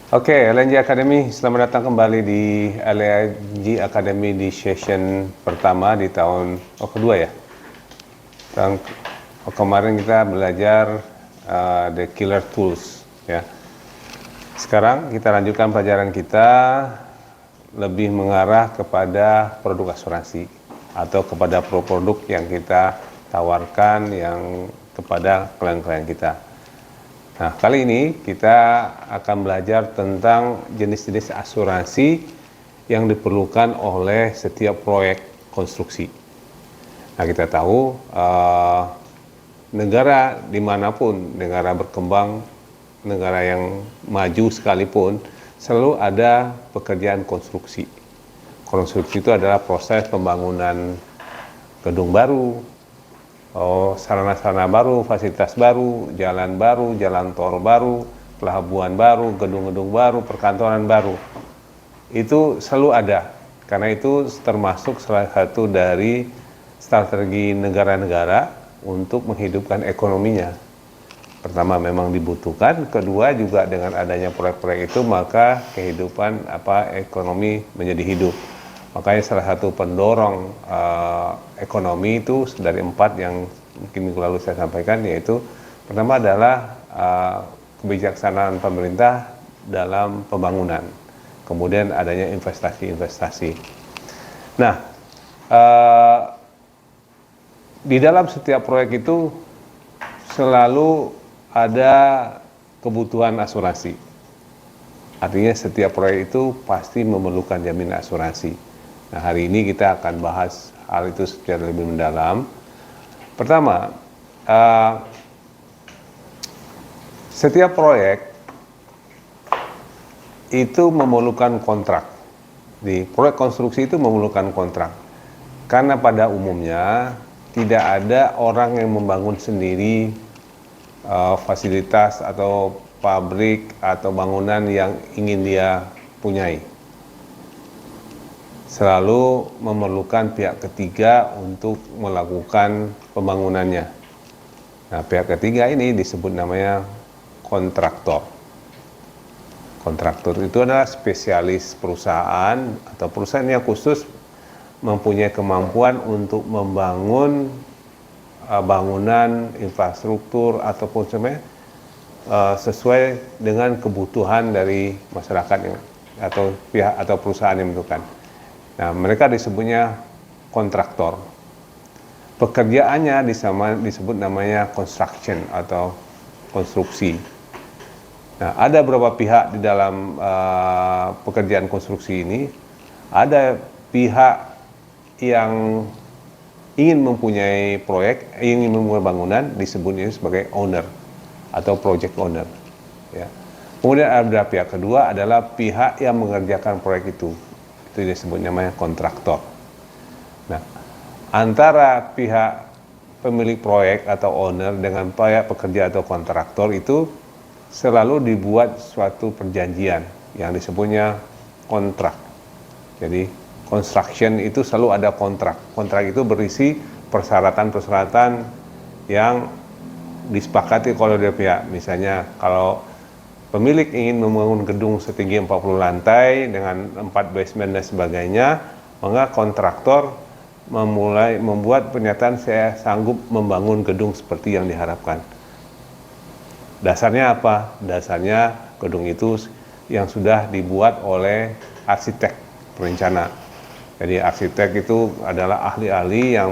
Oke, LNG Academy, selamat datang kembali di LNG Academy di session pertama di tahun kedua ya. Kemarin kita belajar the killer tools ya. Sekarang kita lanjutkan pelajaran kita lebih mengarah kepada produk asuransi atau kepada produk yang kita tawarkan yang kepada klien-klien kita. Nah, kali ini kita akan belajar tentang jenis-jenis asuransi yang diperlukan oleh setiap proyek konstruksi. Nah, kita tahu negara dimanapun, negara berkembang, negara yang maju sekalipun, selalu ada pekerjaan konstruksi. Konstruksi itu adalah proses pembangunan gedung baru, sarana-sarana baru, fasilitas baru, jalan tol baru, pelabuhan baru, gedung-gedung baru, perkantoran baru. Itu selalu ada, karena itu termasuk salah satu dari strategi negara-negara untuk menghidupkan ekonominya. Pertama memang dibutuhkan, kedua juga dengan adanya proyek-proyek itu maka kehidupan ekonomi menjadi hidup. Makanya salah satu pendorong ekonomi itu dari 4 yang mungkin minggu lalu saya sampaikan, yaitu pertama adalah kebijaksanaan pemerintah dalam pembangunan, kemudian adanya investasi-investasi. Nah, di dalam setiap proyek itu selalu ada kebutuhan asuransi. Artinya setiap proyek itu pasti memerlukan jaminan asuransi. Nah, hari ini kita akan bahas hal itu secara lebih mendalam. Pertama, setiap proyek itu memerlukan kontrak. Di proyek konstruksi itu memerlukan kontrak. Karena pada umumnya tidak ada orang yang membangun sendiri fasilitas atau pabrik atau bangunan yang ingin dia punyai. Selalu memerlukan pihak ketiga untuk melakukan pembangunannya. Nah, pihak ketiga ini disebut namanya kontraktor. Kontraktor itu adalah spesialis perusahaan atau perusahaan yang khusus mempunyai kemampuan untuk membangun bangunan, infrastruktur ataupun sesuai dengan kebutuhan dari masyarakat atau pihak atau perusahaan yang membutuhkan. Nah, mereka disebutnya kontraktor. Pekerjaannya disebut namanya construction atau konstruksi. Nah, ada beberapa pihak di dalam pekerjaan konstruksi ini. Ada pihak yang ingin mempunyai proyek, ingin membuat bangunan, disebutnya sebagai owner atau project owner. Ya. Kemudian ada pihak kedua adalah pihak yang mengerjakan proyek itu disebut namanya kontraktor. Nah, antara pihak pemilik proyek atau owner dengan pihak pekerja atau kontraktor itu selalu dibuat suatu perjanjian yang disebutnya kontrak. Jadi construction itu selalu ada kontrak. Kontrak itu berisi persyaratan-persyaratan yang disepakati oleh dua pihak. Misalnya kalau pemilik ingin membangun gedung setinggi 40 lantai dengan 4 basement dan sebagainya, maka kontraktor membuat pernyataan saya sanggup membangun gedung seperti yang diharapkan. Dasarnya apa? Dasarnya gedung itu yang sudah dibuat oleh arsitek perencana. Jadi arsitek itu adalah ahli-ahli yang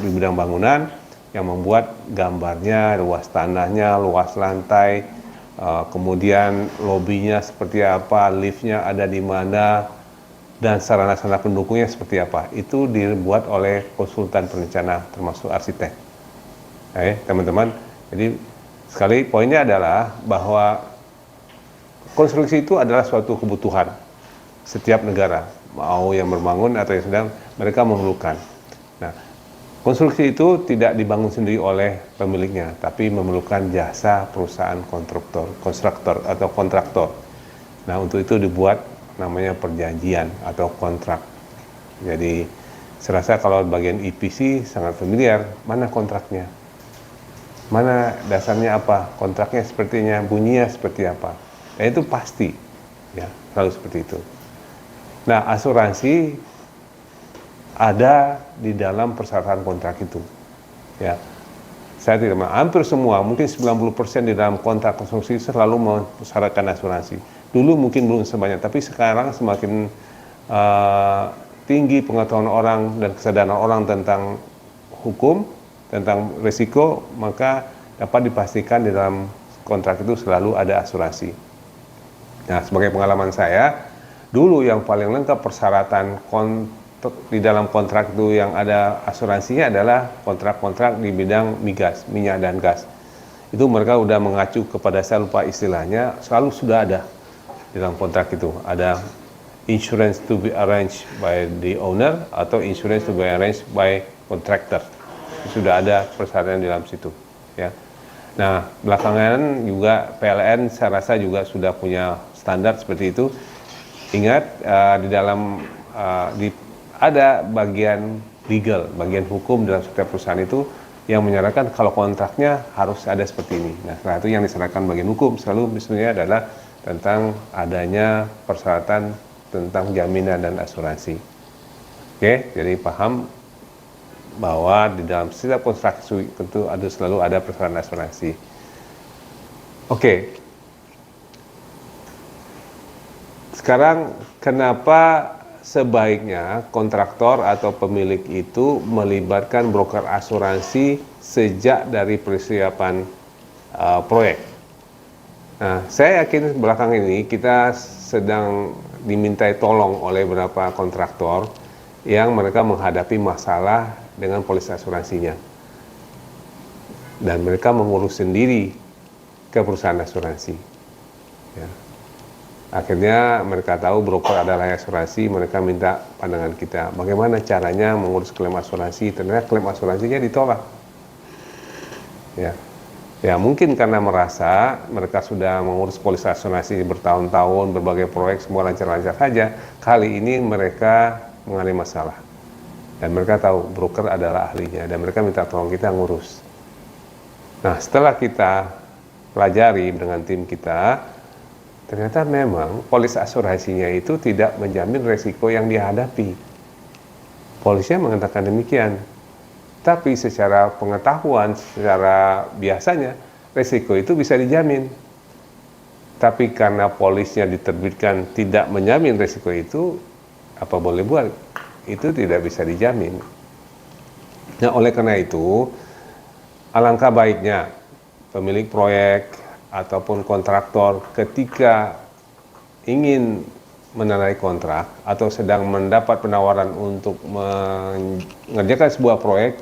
di bidang bangunan yang membuat gambarnya, luas tanahnya, luas lantai, kemudian lobinya seperti apa, liftnya ada di mana, dan sarana-sarana pendukungnya seperti apa. Itu dibuat oleh konsultan perencana termasuk arsitek. Teman-teman, jadi sekali poinnya adalah bahwa konstruksi itu adalah suatu kebutuhan setiap negara, mau yang berbangun atau yang sedang, mereka memerlukan. Nah, konstruksi itu tidak dibangun sendiri oleh pemiliknya, tapi memerlukan jasa perusahaan konstruktor atau kontraktor. Nah, untuk itu dibuat namanya perjanjian atau kontrak. Jadi, saya rasa kalau bagian EPC sangat familiar, mana kontraknya? Mana dasarnya apa? Kontraknya sepertinya, bunyinya seperti apa? Dan itu pasti, ya, selalu seperti itu. Nah, asuransi ada di dalam persyaratan kontrak itu, ya. Saya tidak hampir semua, mungkin 90% di dalam kontrak konstruksi selalu mensyaratkan asuransi. Dulu mungkin belum sebanyak, tapi sekarang semakin tinggi pengetahuan orang dan kesadaran orang tentang hukum, tentang risiko, maka dapat dipastikan di dalam kontrak itu selalu ada asuransi. Nah, sebagai pengalaman saya, dulu yang paling lengkap persyaratan di dalam kontrak itu yang ada asuransinya adalah kontrak-kontrak di bidang migas, minyak dan gas. Itu mereka udah mengacu kepada, saya lupa istilahnya, selalu sudah ada di dalam kontrak itu. Ada insurance to be arranged by the owner atau insurance to be arranged by contractor. Sudah ada persyaratan di dalam situ, ya. Nah, belakangan juga PLN saya rasa juga sudah punya standar seperti itu. Ingat, di dalam ada bagian legal, bagian hukum dalam setiap perusahaan itu yang menyarankan kalau kontraknya harus ada seperti ini. Nah, setelah itu yang disarankan bagian hukum selalu misalnya adalah tentang adanya persyaratan tentang jaminan dan asuransi. Oke, jadi paham bahwa di dalam setiap konstruksi tentu selalu ada persyaratan asuransi. Oke. Sekarang kenapa sebaiknya kontraktor atau pemilik itu melibatkan broker asuransi sejak dari persiapan proyek? Nah, saya yakin belakangan ini kita sedang dimintai tolong oleh beberapa kontraktor yang mereka menghadapi masalah dengan polis asuransinya. Dan mereka mengurus sendiri ke perusahaan asuransi. Ya. Akhirnya mereka tahu broker adalah asuransi, mereka minta pandangan kita. Bagaimana caranya mengurus klaim asuransi? Ternyata klaim asuransinya ditolak. Ya mungkin karena merasa mereka sudah mengurus polis asuransi bertahun-tahun, berbagai proyek, semua lancar-lancar saja. Kali ini mereka mengalami masalah. Dan mereka tahu broker adalah ahlinya, dan mereka minta tolong kita ngurus. Nah, setelah kita pelajari dengan tim kita, ternyata memang polis asuransinya itu tidak menjamin resiko yang dihadapi. Polisnya mengatakan demikian. Tapi secara pengetahuan, secara biasanya, resiko itu bisa dijamin. Tapi karena polisnya diterbitkan tidak menjamin resiko itu, apa boleh buat? Itu tidak bisa dijamin. Nah, oleh karena itu, alangkah baiknya pemilik proyek ataupun kontraktor ketika ingin menandai kontrak atau sedang mendapat penawaran untuk mengerjakan sebuah proyek,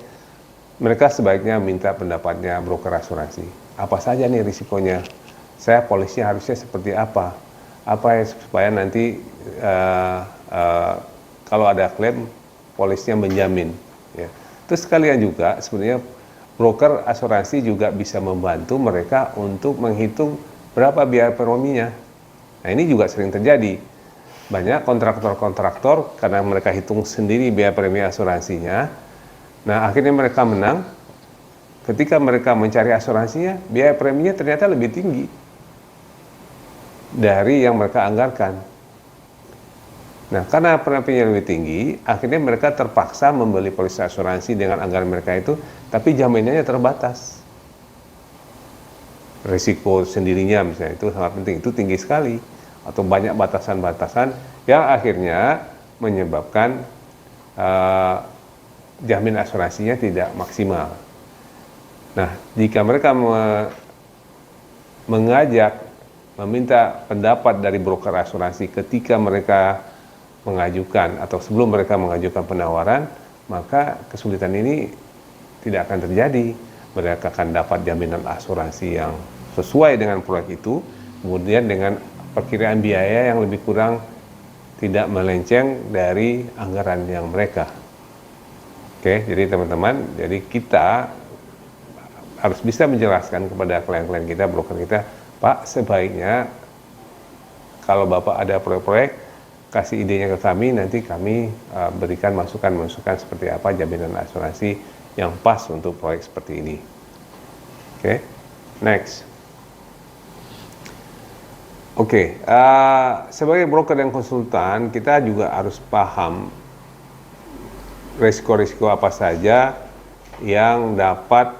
mereka sebaiknya minta pendapatnya broker asuransi. Apa saja nih risikonya? Saya polisnya harusnya seperti apa? Apa ya supaya nanti kalau ada klaim polisnya menjamin. Ya. Terus sekalian juga sebenarnya broker asuransi juga bisa membantu mereka untuk menghitung berapa biaya preminya. Nah, ini juga sering terjadi. Banyak kontraktor-kontraktor karena mereka hitung sendiri biaya premi asuransinya. Nah, akhirnya mereka menang. Ketika mereka mencari asuransinya, biaya preminya ternyata lebih tinggi dari yang mereka anggarkan. Nah, karena preminya lebih tinggi, akhirnya mereka terpaksa membeli polis asuransi dengan anggaran mereka itu, tapi jaminannya terbatas. Risiko sendirinya misalnya itu sangat penting, itu tinggi sekali. Atau banyak batasan-batasan yang akhirnya menyebabkan jamin asuransinya tidak maksimal. Nah, jika mereka meminta pendapat dari broker asuransi ketika mereka mengajukan atau sebelum mereka mengajukan penawaran, maka kesulitan ini tidak akan terjadi. Mereka akan dapat jaminan asuransi yang sesuai dengan proyek itu, kemudian dengan perkiraan biaya yang lebih kurang tidak melenceng dari anggaran yang mereka. Oke, jadi teman-teman, jadi kita harus bisa menjelaskan kepada klien-klien kita, broker kita, Pak, sebaiknya kalau Bapak ada proyek-proyek, kasih idenya ke kami, nanti kami berikan masukan-masukan seperti apa jaminan asuransi yang pas untuk proyek seperti ini. Oke, next. Oke, sebagai broker dan konsultan, kita juga harus paham risiko-risiko apa saja yang dapat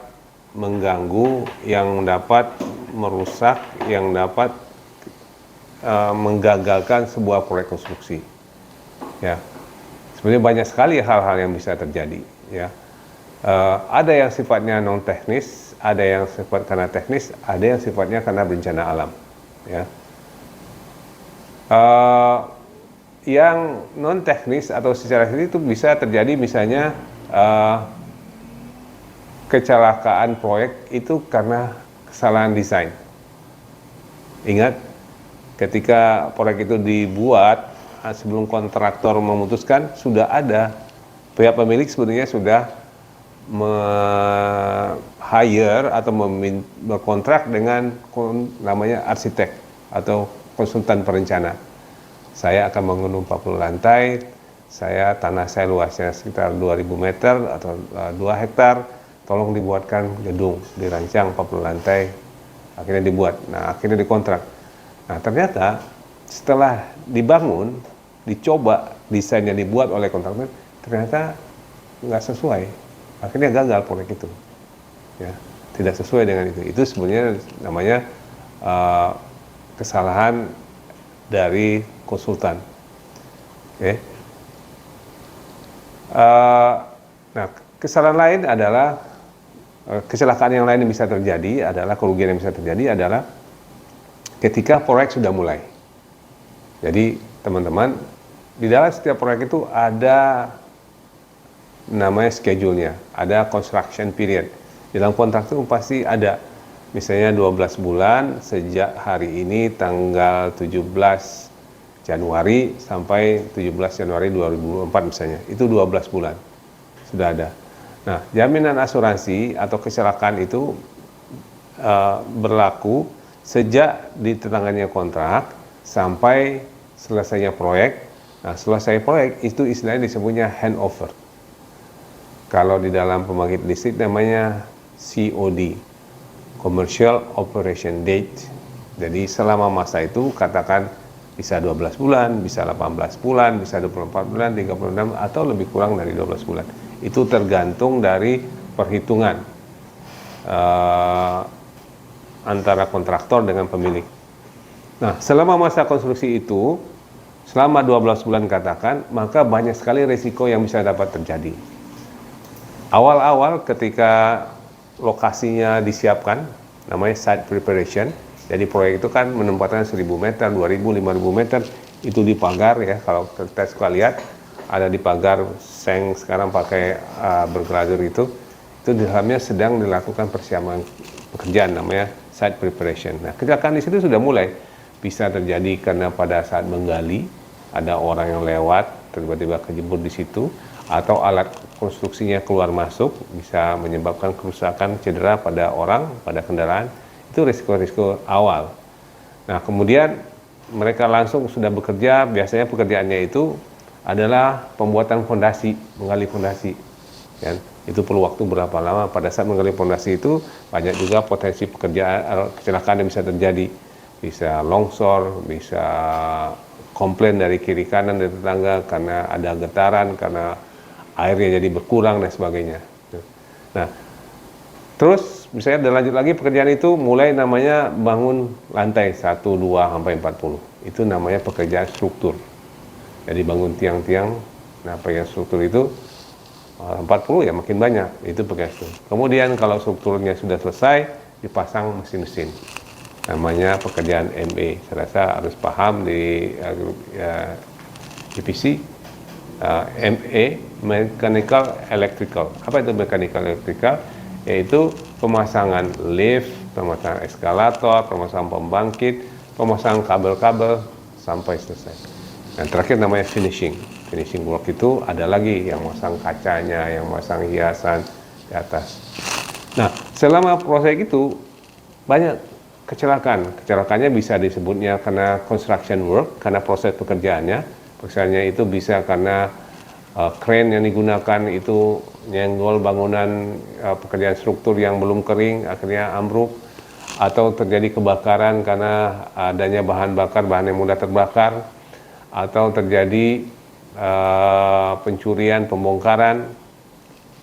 mengganggu, yang dapat merusak, yang dapat menggagalkan sebuah proyek konstruksi. Ya, sebenarnya banyak sekali hal-hal yang bisa terjadi. Ya, ada yang sifatnya non teknis, ada yang sifat karena teknis, ada yang sifatnya karena bencana alam. Ya. Yang non teknis atau secara teknis itu bisa terjadi misalnya kecelakaan proyek itu karena kesalahan desain. Ingat, ketika proyek itu dibuat sebelum kontraktor memutuskan, sudah ada pihak pemilik sebenarnya sudah hire atau berkontrak dengan namanya arsitek atau konsultan perencana. Saya akan bangun 40 lantai, tanah saya luasnya sekitar 2000 meter atau 2 hektar, tolong dibuatkan gedung, dirancang 40 lantai, akhirnya dibuat. Nah, akhirnya dikontrak. Nah, ternyata setelah dibangun, dicoba desainnya dibuat oleh kontraktor, ternyata nggak sesuai. Akhirnya gagal proyek itu. Ya, tidak sesuai dengan itu. Itu sebenarnya namanya kesalahan dari konsultan. Oke. Nah, kesalahan lain adalah kecelakaan yang lain yang bisa terjadi adalah kerugian yang bisa terjadi adalah ketika proyek sudah mulai. Jadi teman-teman, di dalam setiap proyek itu ada namanya schedule-nya, ada construction period. Dalam kontrak itu pasti ada misalnya 12 bulan sejak hari ini tanggal 17 Januari sampai 17 Januari 2024 misalnya. Itu 12 bulan. Sudah ada. Nah, jaminan asuransi atau kecelakaan itu berlaku sejak ditandatangani kontrak sampai selesainya proyek. Nah, selesai proyek itu istilahnya disebutnya handover. Kalau di dalam pembangkit listrik namanya COD, Commercial Operation Date. Jadi selama masa itu katakan bisa 12 bulan, bisa 18 bulan, bisa 24 bulan, 36 atau lebih kurang dari 12 bulan. Itu tergantung dari perhitungan antara kontraktor dengan pemilik. Nah, selama masa konstruksi itu, selama 12 bulan katakan, maka banyak sekali risiko yang bisa dapat terjadi. Awal-awal ketika lokasinya disiapkan, namanya site preparation. Jadi proyek itu kan menempatkan 1000 meter, 2000, 5000 meter, itu dipagar ya. Kalau kita suka lihat, ada di pagar seng sekarang pakai bergeladur itu di dalamnya sedang dilakukan persiapan pekerjaan namanya site preparation. Nah, kecelakaan di situ sudah mulai bisa terjadi karena pada saat menggali ada orang yang lewat tiba-tiba kejebur di situ, atau alat konstruksinya keluar masuk bisa menyebabkan kerusakan, cedera pada orang, pada kendaraan. Itu risiko-risiko awal. Nah, kemudian mereka langsung sudah bekerja, biasanya pekerjaannya itu adalah pembuatan fondasi, menggali fondasi. Ya, itu perlu waktu berapa lama. Pada saat menggali fondasi itu banyak juga potensi pekerjaan kecelakaan yang bisa terjadi. Bisa longsor, bisa komplain dari kiri kanan dari tetangga karena ada getaran, karena airnya jadi berkurang dan sebagainya. Nah, terus misalnya lanjut lagi pekerjaan itu mulai namanya bangun lantai 1, 2, sampai 40. Itu namanya pekerjaan struktur. Jadi bangun tiang-tiang, nah pekerjaan struktur itu 40 ya makin banyak, itu pekerjaan struktur. Kemudian kalau strukturnya sudah selesai, dipasang mesin-mesin. Namanya pekerjaan ME. Saya rasa harus paham di IPC. ME, Mechanical Electrical. Apa itu Mechanical Electrical? Yaitu pemasangan lift, pemasangan eskalator, pemasangan pembangkit, pemasangan kabel-kabel sampai selesai. Dan terakhir namanya finishing. Finishing work itu ada lagi yang masang kacanya, yang masang hiasan di atas. Nah, selama proses itu banyak kecelakaan. Kecelakaannya bisa disebutnya karena construction work, karena proses pekerjaannya. Pekerjaannya itu bisa karena crane yang digunakan itu nyenggol bangunan pekerjaan struktur yang belum kering, akhirnya ambruk. atau terjadi kebakaran karena adanya bahan bakar, bahan yang mudah terbakar, atau terjadi pencurian, pembongkaran,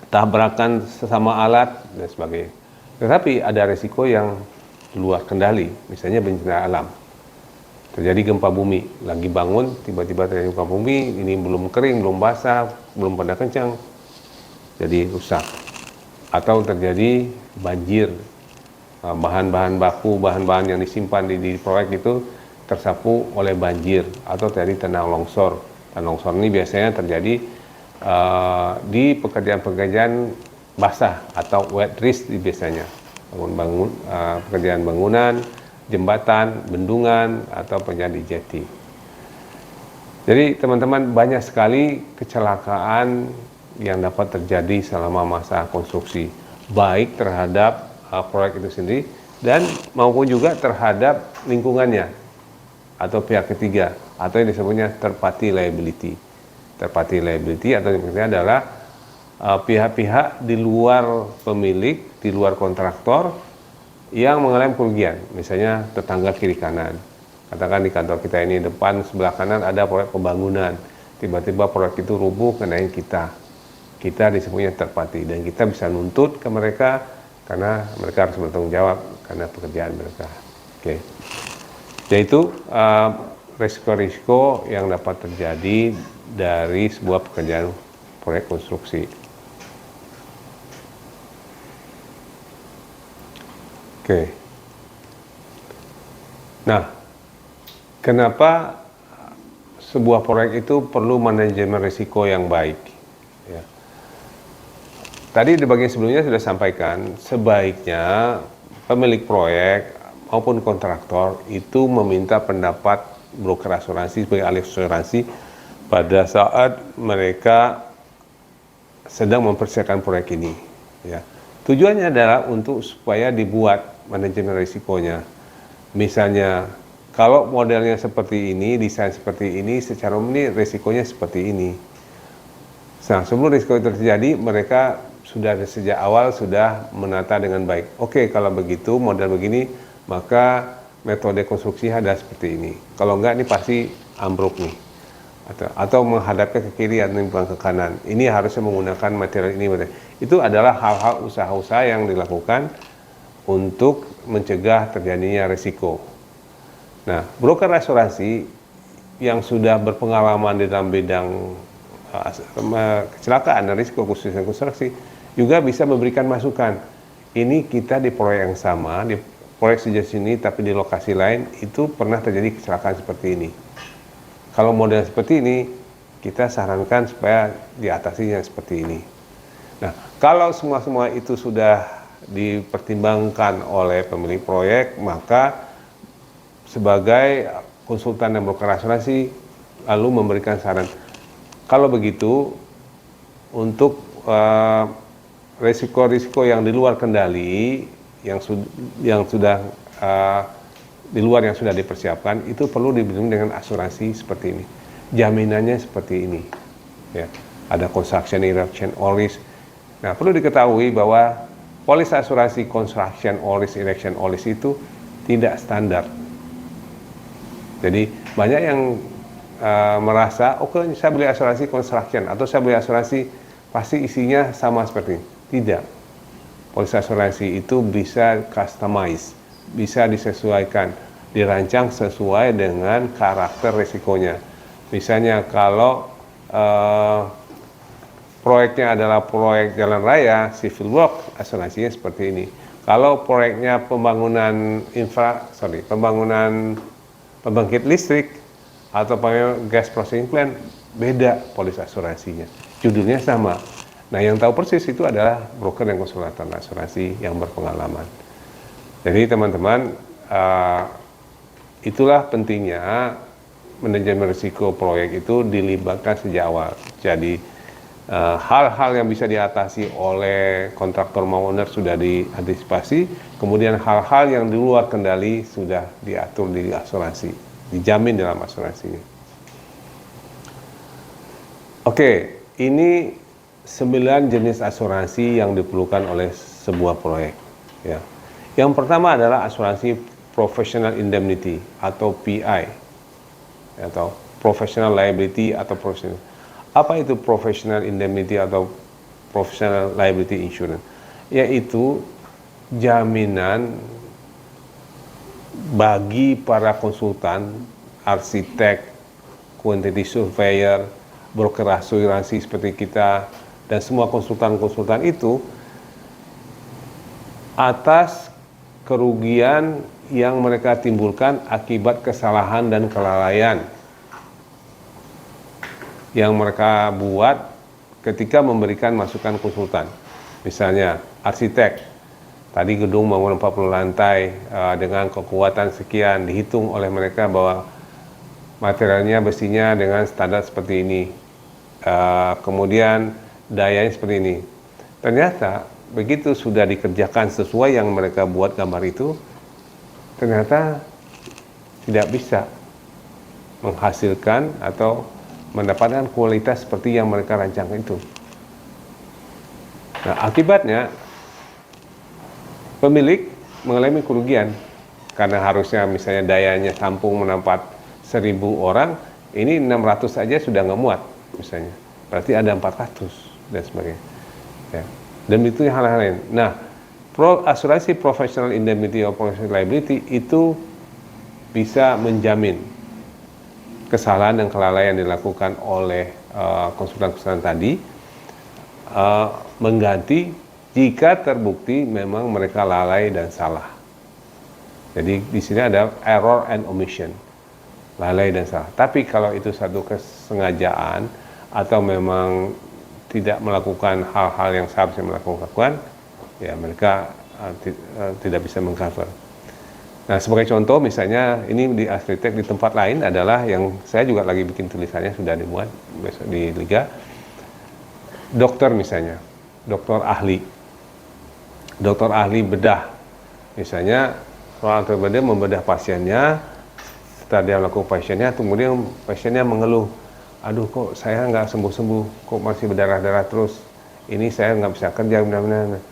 tabrakan sesama alat, dan sebagainya. Tetapi ada resiko yang luar kendali, misalnya bencana alam. Terjadi gempa bumi, lagi bangun, tiba-tiba terjadi gempa bumi, ini belum kering, belum basah, belum pada kencang, jadi rusak. Atau terjadi banjir, bahan-bahan baku, bahan-bahan yang disimpan di proyek itu tersapu oleh banjir, atau terjadi tanah longsor. Tanah longsor ini biasanya terjadi di pekerjaan-pekerjaan basah atau wet risk biasanya, pekerjaan bangunan, jembatan, bendungan, atau pekerjaan di jeti. Jadi teman-teman, banyak sekali kecelakaan yang dapat terjadi selama masa konstruksi, baik terhadap proyek itu sendiri dan maupun juga terhadap lingkungannya atau pihak ketiga, atau yang disebutnya third party liability. Third party liability atau yang maksudnya adalah pihak-pihak di luar pemilik, di luar kontraktor yang mengalami kerugian, misalnya tetangga kiri kanan. Katakan di kantor kita ini depan sebelah kanan ada proyek pembangunan, tiba-tiba proyek itu rubuh kenain kita disebutnya third party, dan kita bisa nuntut ke mereka karena mereka harus bertanggung jawab karena pekerjaan mereka. Oke. Yaitu risiko-risiko yang dapat terjadi dari sebuah pekerjaan proyek konstruksi. Oke. Nah, kenapa sebuah proyek itu perlu manajemen risiko yang baik? Ya. Tadi di bagian sebelumnya sudah sampaikan, sebaiknya pemilik proyek maupun kontraktor itu meminta pendapat broker asuransi sebagai ahli asuransi pada saat mereka sedang mempersiapkan proyek ini. Ya. Tujuannya adalah untuk supaya dibuat manajemen risikonya. Misalnya, kalau modelnya seperti ini, desain seperti ini, secara umum ini risikonya seperti ini. Nah, sebelum risiko itu terjadi, mereka sudah sejak awal sudah menata dengan baik. Oke, kalau begitu model begini, maka metode konstruksi ada seperti ini. Kalau enggak, ini pasti ambruk nih. Atau menghadapnya ke kiri atau ke kanan. Ini harusnya menggunakan material ini. Itu adalah hal-hal usaha-usaha yang dilakukan untuk mencegah terjadinya risiko. Nah, broker asuransi yang sudah berpengalaman di dalam bidang kecelakaan dan risiko khususnya konstruksi juga bisa memberikan masukan. Ini kita di proyek yang sama, di proyek sejenis ini tapi di lokasi lain itu pernah terjadi kecelakaan seperti ini. Kalau model seperti ini, kita sarankan supaya diatasinya seperti ini. Nah, kalau semua itu sudah dipertimbangkan oleh pemilik proyek, maka sebagai konsultan dan broker asuransi lalu memberikan saran. Kalau begitu, untuk risiko-risiko yang di luar kendali, yang sudah di luar yang sudah dipersiapkan, itu perlu dilindungi dengan asuransi seperti ini. Jaminannya seperti ini. Ya, ada construction erection all risk. Nah, perlu diketahui bahwa polis asuransi construction all risk, erection all risk itu tidak standar. Jadi banyak yang merasa, oke, saya beli asuransi construction atau saya beli asuransi pasti isinya sama seperti ini. Tidak. Polis asuransi itu bisa customize, bisa disesuaikan, dirancang sesuai dengan karakter risikonya. Misalnya kalau proyeknya adalah proyek jalan raya, civil work, asuransinya seperti ini. Kalau proyeknya pembangunan pembangunan pembangkit listrik atau gas processing plant, beda polis asuransinya. Judulnya sama. Nah, yang tahu persis itu adalah broker dan konsultan asuransi yang berpengalaman. Jadi teman-teman, itulah pentingnya manajemen risiko proyek itu dilibatkan sejak awal. Jadi hal-hal yang bisa diatasi oleh kontraktor maupun owner sudah diantisipasi, kemudian hal-hal yang di luar kendali sudah diatur di asuransi, dijamin dalam asuransinya. Oke, ini 9 jenis asuransi yang diperlukan oleh sebuah proyek. Ya. Yang pertama adalah asuransi professional indemnity atau PI atau professional liability atau professional. Apa itu professional indemnity atau professional liability insurance? Yaitu jaminan bagi para konsultan, arsitek, quantity surveyor, broker asuransi seperti kita, dan semua konsultan-konsultan itu atas kerugian yang mereka timbulkan akibat kesalahan dan kelalaian yang mereka buat ketika memberikan masukan konsultan. Misalnya arsitek, tadi gedung bangun 40 lantai dengan kekuatan sekian, dihitung oleh mereka bahwa materialnya besinya dengan standar seperti ini, kemudian dayanya seperti ini. Ternyata begitu sudah dikerjakan sesuai yang mereka buat gambar itu, ternyata tidak bisa menghasilkan atau mendapatkan kualitas seperti yang mereka rancangkan itu. Nah, akibatnya pemilik mengalami kerugian karena harusnya misalnya dayanya tampung menampat 1000 orang, ini 600 saja sudah nggak muat misalnya, berarti ada 400 dan sebagainya ya. Dan itu hal-hal lain. Nah, asuransi professional indemnity atau professional liability itu bisa menjamin kesalahan dan kelalaian yang dilakukan oleh konsultan-konsultan tadi, mengganti jika terbukti memang mereka lalai dan salah. Jadi di sini ada error and omission, lalai dan salah. Tapi kalau itu satu kesengajaan atau memang tidak melakukan hal-hal yang seharusnya melakukan, ya mereka tidak bisa mengcover. Nah, sebagai contoh misalnya ini di arsitek di tempat lain adalah yang saya juga lagi bikin tulisannya sudah dimuat besok di Liga. Dokter misalnya, dokter ahli bedah, misalnya seorang dokter bedah membedah pasiennya, setelah dia melakukan pasiennya, kemudian pasiennya mengeluh, aduh kok saya nggak sembuh-sembuh, kok masih berdarah-darah terus, ini saya nggak bisa kerja, benar-benar.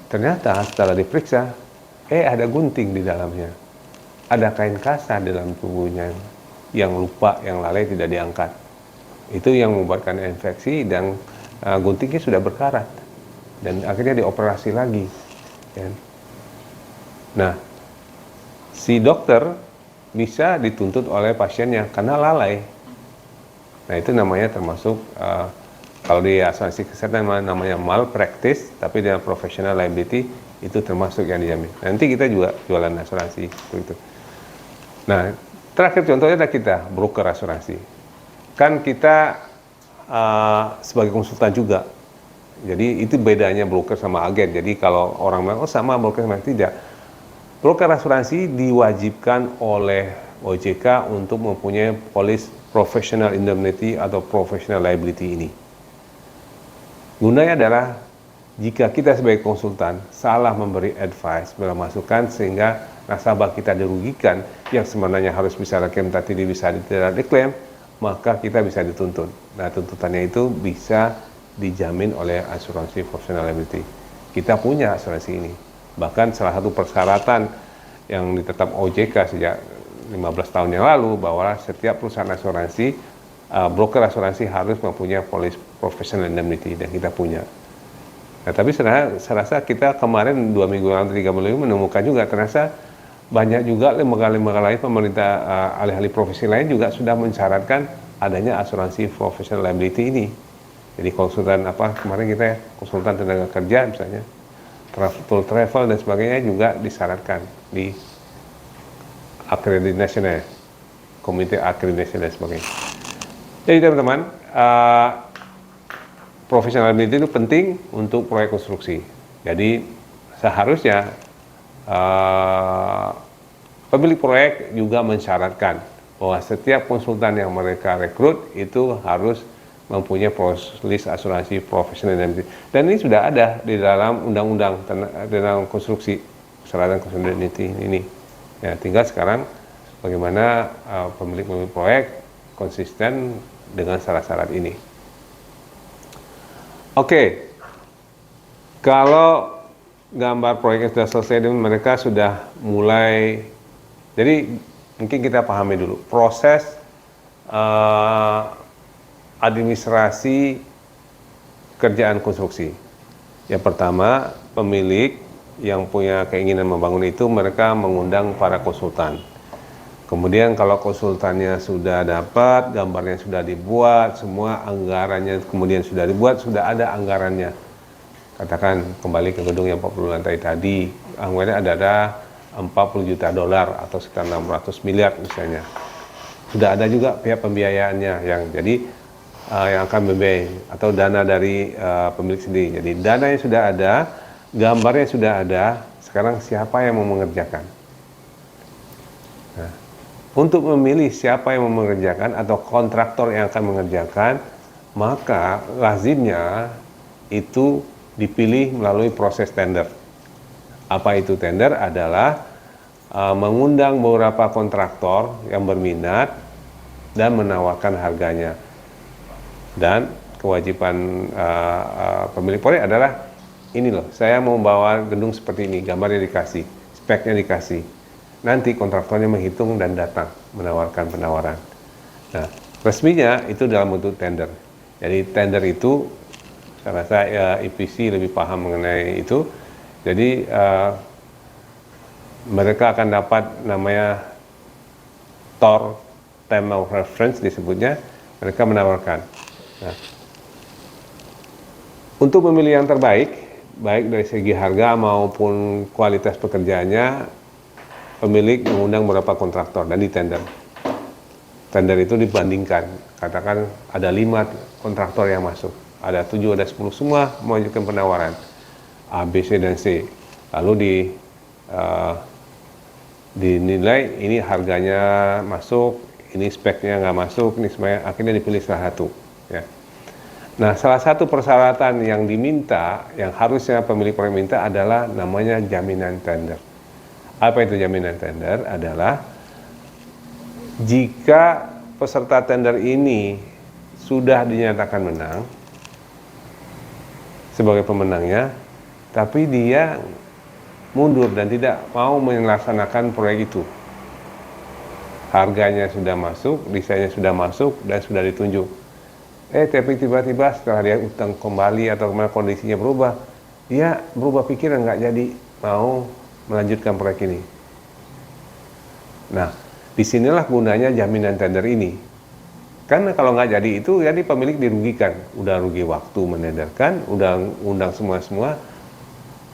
Ternyata setelah diperiksa, ada gunting di dalamnya, ada kain kasar di dalam tubuhnya, yang lupa, yang lalai tidak diangkat. Itu yang membuatkan infeksi dan guntingnya sudah berkarat dan akhirnya dioperasi lagi ya. Nah, si dokter bisa dituntut oleh pasiennya karena lalai. Nah, itu namanya termasuk kalau di asuransi kesehatan namanya malpractice, tapi dengan professional liability itu termasuk yang dijamin. Nanti kita juga jualan asuransi itu. Nah, terakhir contohnya adalah kita broker asuransi. Kan kita sebagai konsultan juga. Jadi itu bedanya broker sama agen. Jadi kalau orang bilang, oh sama broker sama, tidak. Broker asuransi diwajibkan oleh OJK untuk mempunyai polis professional indemnity atau professional liability ini. Gunanya adalah jika kita sebagai konsultan salah memberi advice, masukan sehingga nasabah kita dirugikan yang sebenarnya harus bisa diklaim tapi bisa tidak diklaim, maka kita bisa dituntut. Nah, tuntutannya itu bisa dijamin oleh asuransi professional liability. Kita punya asuransi ini. Bahkan salah satu persyaratan yang ditetap OJK sejak 15 tahun yang lalu bahwa setiap perusahaan asuransi, broker asuransi harus mempunyai polis professional indemnity, dan kita punya. Nah, tapi saya rasa kita kemarin 2 minggu lalu, 3 minggu lalu menemukan juga ternyata banyak juga lembaga-lembaga lain, pemerintah, ahli-ahli profesi lain juga sudah mensyaratkan adanya asuransi professional liability ini. Jadi konsultan kemarin kita konsultan tenaga kerja misalnya, travel dan sebagainya juga disyaratkan di akreditasi nasional, komite akreditasi dan sebagainya. Jadi teman-teman, professional liability itu penting untuk proyek konstruksi. Jadi seharusnya pemilik proyek juga mensyaratkan bahwa setiap konsultan yang mereka rekrut itu harus mempunyai polis asuransi profesional indemnity. Dan ini sudah ada di dalam undang-undang dalam konstruksi persyaratan konsultan indemnity ini. Ya, tinggal sekarang bagaimana pemilik proyek konsisten dengan syarat-syarat ini. Oke. Kalau gambar proyek yang sudah selesai dan mereka sudah mulai. Jadi mungkin kita pahami dulu proses administrasi kerjaan konstruksi. Yang pertama, pemilik yang punya keinginan membangun itu mereka mengundang para konsultan. Kemudian kalau konsultannya sudah dapat, gambarnya sudah dibuat, semua anggarannya kemudian sudah dibuat, sudah ada anggarannya. Katakan kembali ke gedung yang 40 lantai tadi, anggarannya ada $40 juta atau sekitar 600 miliar misalnya. Sudah ada juga pihak pembiayaannya yang jadi yang akan membiayai atau dana dari pemilik sendiri. Jadi dananya sudah ada, gambarnya sudah ada, sekarang siapa yang mau mengerjakan? Nah, untuk memilih siapa yang mau mengerjakan atau kontraktor yang akan mengerjakan, maka lazimnya itu dipilih melalui proses tender. Apa itu tender? Adalah mengundang beberapa kontraktor yang berminat dan menawarkan harganya. Dan kewajiban pemilik proyek adalah ini loh, saya mau bawa gedung seperti ini, gambarnya dikasih, speknya dikasih. Nanti kontraktornya menghitung dan datang menawarkan penawaran. Nah, resminya itu dalam bentuk tender. Jadi tender itu, saya rasa EPC lebih paham mengenai itu. Jadi mereka akan dapat namanya TOR, Term of Reference disebutnya, mereka menawarkan. Nah, untuk memilih yang terbaik, baik dari segi harga maupun kualitas pekerjaannya, pemilik mengundang beberapa kontraktor dan di tender. Tender itu dibandingkan, katakan ada 5 kontraktor yang masuk, ada 7, ada 10, semua mengajukan penawaran A, B, C, dan C. Lalu dinilai ini harganya masuk, ini speknya nggak masuk, ini semuanya, akhirnya dipilih salah satu. Ya. Nah, salah satu persyaratan yang diminta, yang harusnya pemilik proyek minta adalah namanya jaminan tender. Apa itu jaminan tender? Adalah jika peserta tender ini sudah dinyatakan menang sebagai pemenangnya, tapi dia mundur dan tidak mau melaksanakan proyek itu. Harganya sudah masuk, desainnya sudah masuk, dan sudah ditunjuk. Tapi tiba-tiba setelah dia utang kembali atau kondisinya berubah, dia berubah pikiran, nggak jadi mau melanjutkan proyek ini. Nah, disinilah gunanya jaminan tender ini. Karena kalau nggak jadi itu, jadi pemilik dirugikan. Udah rugi waktu menenderkan, udah undang semua-semua.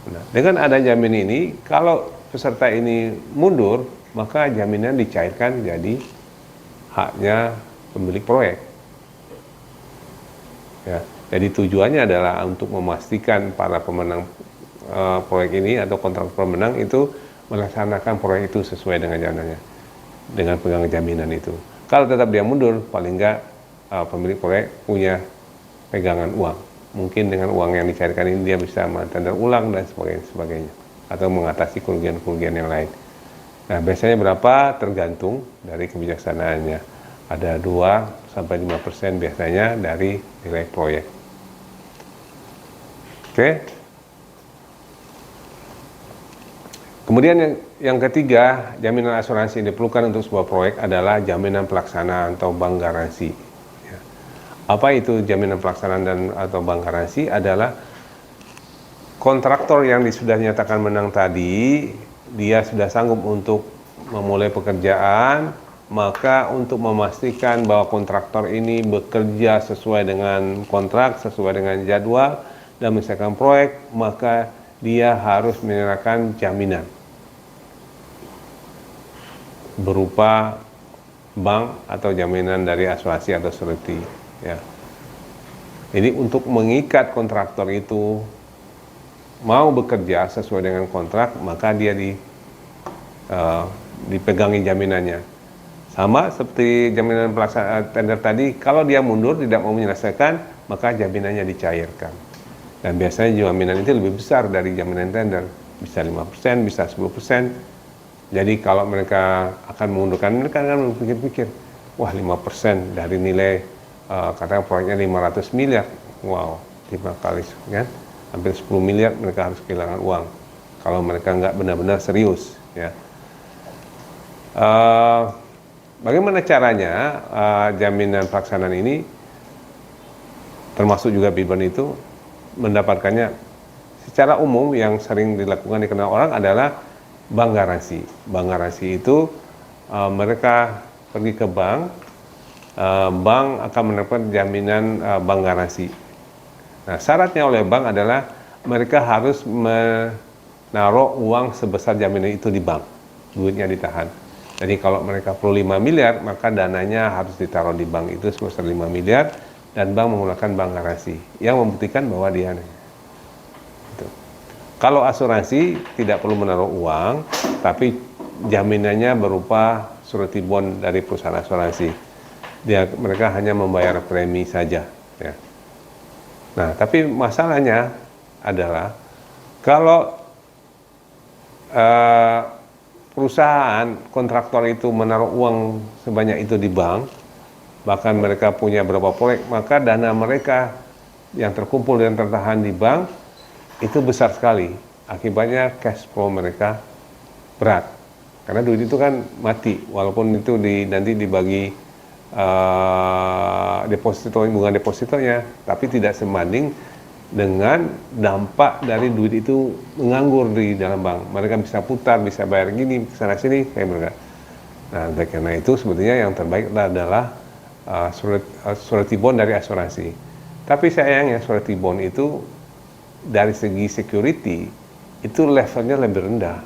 Nah, dengan ada jaminan ini, kalau peserta ini mundur, maka jaminan dicairkan jadi haknya pemilik proyek. Ya, jadi tujuannya adalah untuk memastikan para pemenang proyek ini atau kontrak pemenang itu melaksanakan proyek itu sesuai dengan jalannya, dengan pegang jaminan itu. Kalau tetap dia mundur, paling enggak pemilik proyek punya pegangan uang. Mungkin dengan uang yang dicairkan ini dia bisa mentender ulang dan sebagainya, atau mengatasi kerugian-kerugian yang lain. Nah, biasanya berapa? Tergantung dari kebijaksanaannya. Ada 2-5% biasanya dari nilai proyek. Oke. Kemudian yang ketiga, jaminan asuransi yang diperlukan untuk sebuah proyek adalah jaminan pelaksanaan atau bank garansi. Apa itu jaminan pelaksanaan dan atau bank garansi? Adalah kontraktor yang sudah dinyatakan menang tadi, dia sudah sanggup untuk memulai pekerjaan, maka untuk memastikan bahwa kontraktor ini bekerja sesuai dengan kontrak, sesuai dengan jadwal, dan menyelesaikan proyek, maka dia harus menyerahkan jaminan berupa bank atau jaminan dari asuransi atau surety. Ya. Jadi untuk mengikat kontraktor itu mau bekerja sesuai dengan kontrak, maka dia dipegangi jaminannya. Sama seperti jaminan pelaksanaan tender tadi, kalau dia mundur tidak mau menyelesaikan, maka jaminannya dicairkan. Dan biasanya jaminan itu lebih besar dari jaminan tender, bisa 5%, bisa 10%. Jadi kalau mereka akan mengundurkan, mereka akan berpikir-pikir, wah 5% dari nilai katakan proyeknya 500 miliar, wow, 5 kali kan, hampir 10 miliar mereka harus kehilangan uang. kalau mereka nggak benar-benar serius, ya. Bagaimana caranya jaminan pelaksanaan ini, termasuk juga Bidban itu, mendapatkannya? Secara umum yang sering dilakukan dikenal orang adalah bank garansi. Bank garansi itu mereka pergi ke bank, bank akan menerapkan jaminan bank garansi. Nah, syaratnya oleh bank adalah mereka harus menaruh uang sebesar jaminan itu di bank, duitnya ditahan. Jadi kalau mereka perlu 5 miliar, maka dananya harus ditaruh di bank itu sebesar 5 miliar, dan bank menggunakan bank garansi yang membuktikan bahwa dia itu. Kalau asuransi tidak perlu menaruh uang, tapi jaminannya berupa surety bond dari perusahaan asuransi. Mereka hanya membayar premi saja, ya. Nah, tapi masalahnya adalah kalau perusahaan kontraktor itu menaruh uang sebanyak itu di bank, bahkan mereka punya berapa proyek, maka dana mereka yang terkumpul dan tertahan di bank itu besar sekali. Akibatnya cash flow mereka berat, karena duit itu kan mati, walaupun itu nanti dibagi bunga depositonya, tapi tidak sebanding dengan dampak dari duit itu menganggur di dalam bank. Mereka bisa putar, bisa bayar gini, sana sini kayak mereka. Nah, karena itu sebetulnya yang terbaik adalah surety bond dari asuransi. Tapi sayangnya surety bond itu dari segi security itu levelnya lebih rendah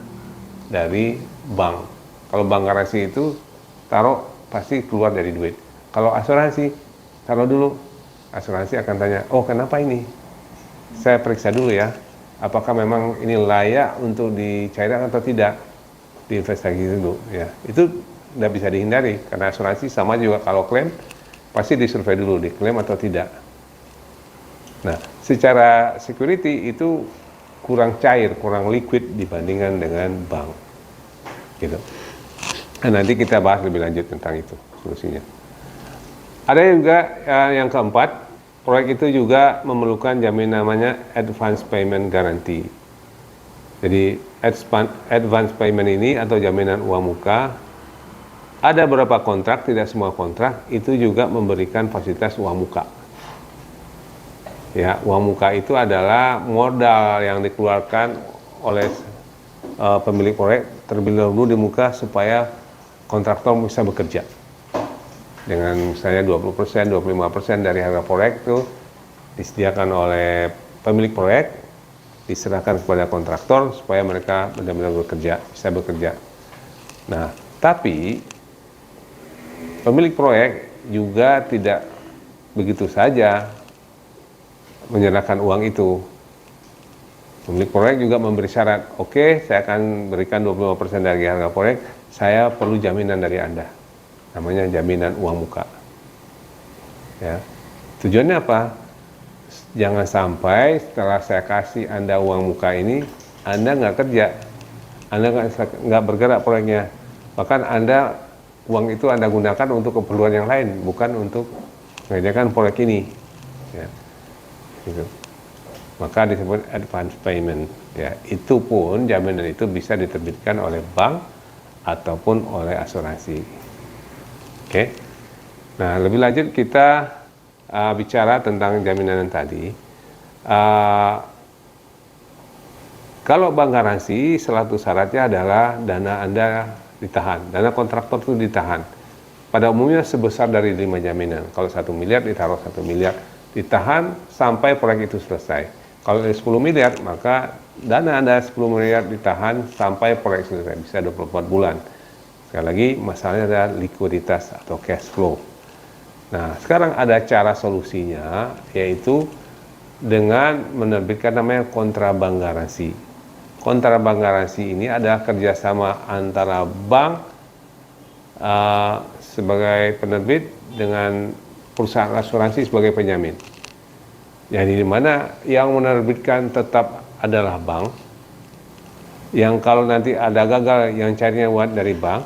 dari bank. Kalau bank garansi itu taruh pasti keluar dari duit. Kalau asuransi, taruh dulu, asuransi akan tanya, oh kenapa ini? Saya periksa dulu ya, apakah memang ini layak untuk dicairkan atau tidak, diinvestasi dulu, ya. Itu tidak bisa dihindari, karena asuransi sama juga kalau klaim, pasti disurvei dulu, diklaim atau tidak. Nah, secara security itu kurang cair, kurang liquid dibandingkan dengan bank, gitu. Nah, nanti kita bahas lebih lanjut tentang itu solusinya. Ada juga yang keempat, proyek itu juga memerlukan jaminan namanya advance payment guarantee. Jadi advance payment ini atau jaminan uang muka, ada beberapa kontrak, tidak semua kontrak itu juga memberikan fasilitas uang muka. Ya, uang muka itu adalah modal yang dikeluarkan oleh pemilik proyek terlebih dahulu di muka supaya kontraktor bisa bekerja. Dengan misalnya 20%, 25% dari harga proyek itu disediakan oleh pemilik proyek, diserahkan kepada kontraktor supaya mereka benar-benar bisa bekerja. Nah, tapi pemilik proyek juga tidak begitu saja menyerahkan uang itu. Pemilik proyek juga memberi syarat, oke, saya akan berikan 25% dari harga proyek, saya perlu jaminan dari Anda. Namanya jaminan uang muka. Ya. Tujuannya apa? Jangan sampai setelah saya kasih Anda uang muka ini, Anda nggak kerja, Anda nggak bergerak proyeknya. Bahkan uang itu Anda gunakan untuk keperluan yang lain, bukan untuk mengerjakan proyek ini. Ya. Gitu. Maka disebut advance payment. Ya. Itu pun jaminan itu bisa diterbitkan oleh bank ataupun oleh asuransi. Oke. Nah, lebih lanjut kita bicara tentang jaminan yang tadi. Kalau bank garansi, salah satu syaratnya adalah dana Anda ditahan, dana kontraktor itu ditahan. Pada umumnya sebesar dari 5 jaminan. Kalau 1 miliar ditaruh 1 miliar, ditahan sampai proyek itu selesai. Kalau dari 10 miliar, maka dana Anda 10 miliar ditahan sampai proyek selesai, bisa 24 bulan. Sekali lagi, masalahnya adalah likuiditas atau cash flow. Nah, sekarang ada cara solusinya, yaitu dengan menerbitkan namanya kontrabank garansi. Kontrabank garansi ini adalah kerjasama antara bank sebagai penerbit dengan perusahaan asuransi sebagai penjamin. Jadi di mana yang menerbitkan tetap adalah bank, yang kalau nanti ada gagal yang carinya buat dari bank,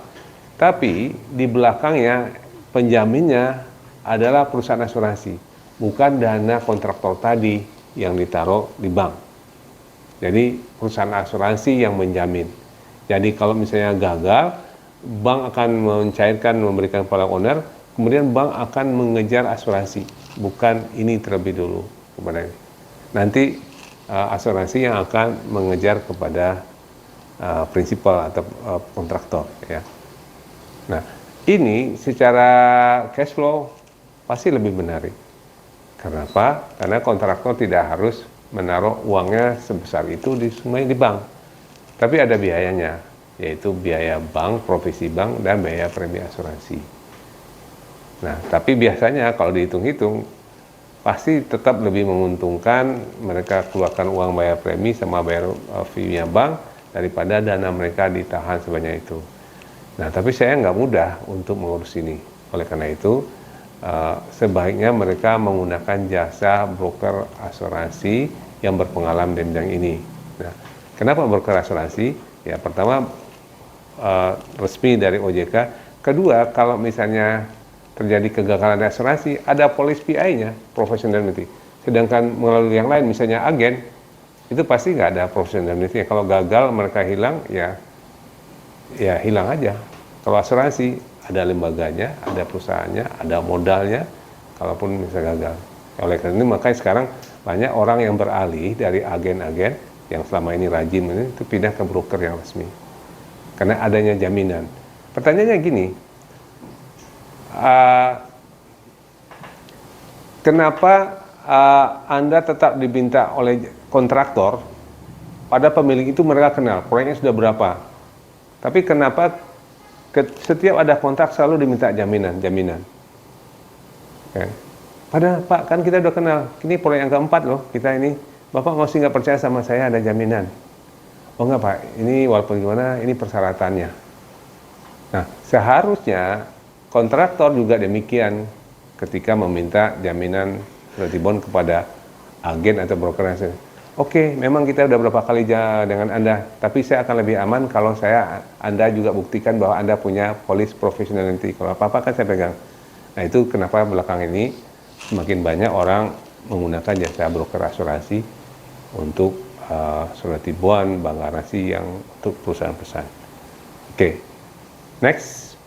tapi di belakangnya penjaminnya adalah perusahaan asuransi, bukan dana kontraktor tadi yang ditaruh di bank. Jadi perusahaan asuransi yang menjamin. Jadi kalau misalnya gagal, bank akan mencairkan, memberikan kepada owner, kemudian bank akan mengejar asuransi, bukan ini terlebih dulu kepada ini. Nanti asuransi yang akan mengejar kepada prinsipal atau kontraktor, ya. Nah, ini secara cash flow pasti lebih menarik. Kenapa? Karena kontraktor tidak harus menaruh uangnya sebesar itu semua di bank. Tapi ada biayanya, yaitu biaya bank, provisi bank, dan biaya premi asuransi. Nah, tapi biasanya kalau dihitung-hitung, pasti tetap lebih menguntungkan mereka keluarkan uang bayar premi sama bayar fee-nya bank daripada dana mereka ditahan sebanyak itu. Nah, tapi saya nggak mudah untuk mengurus ini. Oleh karena itu, sebaiknya mereka menggunakan jasa broker asuransi yang berpengalaman di bidang ini. Nah, kenapa broker asuransi? Ya, pertama resmi dari OJK. Kedua, kalau misalnya terjadi kegagalan asuransi, ada polis PI-nya, professional indemnity. Sedangkan melalui yang lain, misalnya agen, itu pasti nggak ada professional indemnity. Kalau gagal mereka hilang, ya hilang aja. Kalau asuransi, ada lembaganya, ada perusahaannya, ada modalnya, kalaupun bisa gagal. Oleh karena ini makanya sekarang banyak orang yang beralih dari agen-agen yang selama ini rajin itu pindah ke broker yang resmi. Karena adanya jaminan. Pertanyaannya gini, kenapa Anda tetap diminta oleh kontraktor, pada pemilik itu mereka kenal, proyeknya sudah berapa. Tapi kenapa setiap ada kontrak selalu diminta jaminan. Okay. Padahal Pak, kan kita udah kenal, ini proyek yang keempat loh, kita ini, Bapak masih nggak percaya sama saya ada jaminan. Oh enggak Pak, ini walaupun gimana, ini persyaratannya. Nah, seharusnya kontraktor juga demikian ketika meminta jaminan surety bond kepada agen atau broker. Oke, memang kita udah berapa kali dengan Anda, tapi saya akan lebih aman kalau Anda juga buktikan bahwa Anda punya polis professionality. Kalau apa-apa kan saya pegang. Nah, itu kenapa belakang ini semakin banyak orang menggunakan jasa broker asuransi untuk surety bond, bank garansi yang untuk perusahaan-perusahaan. Oke, next.